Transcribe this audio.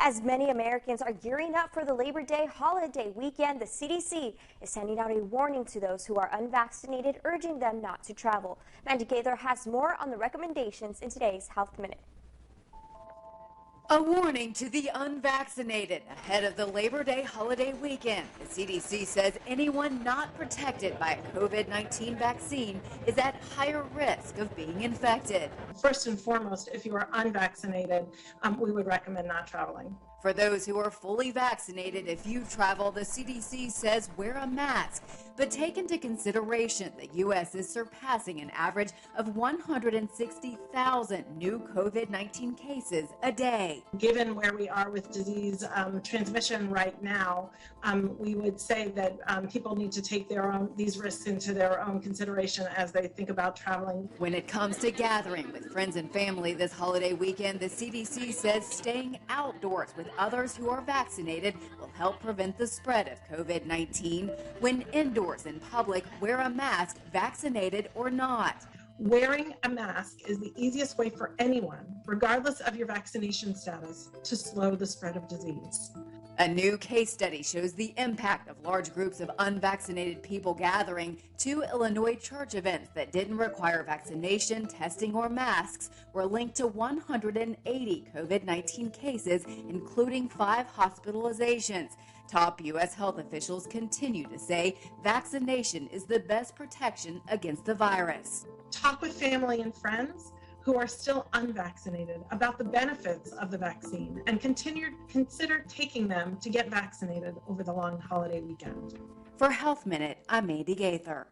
As many Americans are gearing up for the Labor Day holiday weekend, the CDC is sending out a warning to those who are unvaccinated, urging them not to travel. Mandy Gaither has more on the recommendations in today's Health Minute. A warning to the unvaccinated ahead of the Labor Day holiday weekend. The CDC says anyone not protected by a COVID-19 vaccine is at higher risk of being infected. First and foremost, if you are unvaccinated, we would recommend not traveling. For those who are fully vaccinated, if you travel, the CDC says wear a mask. But take into consideration the U.S. is surpassing an average of 160,000 new COVID-19 cases a day. Given where we are with disease transmission right now, we would say that people need to take these risks into their own consideration as they think about traveling. When it comes to gathering with friends and family this holiday weekend, the CDC says staying outdoors with others who are vaccinated will help prevent the spread of COVID-19. When indoors in public, wear a mask, vaccinated or not. Wearing a mask is the easiest way for anyone, regardless of your vaccination status, to slow the spread of disease. A new case study shows the impact of large groups of unvaccinated people gathering. 2 Illinois church events that didn't require vaccination, testing, or masks were linked to 180 COVID-19 cases, including 5 hospitalizations. Top U.S. health officials continue to say vaccination is the best protection against the virus. Talk with family and friends who are still unvaccinated about the benefits of the vaccine and consider taking them to get vaccinated over the long holiday weekend. For Health Minute, I'm Mandy Gaither.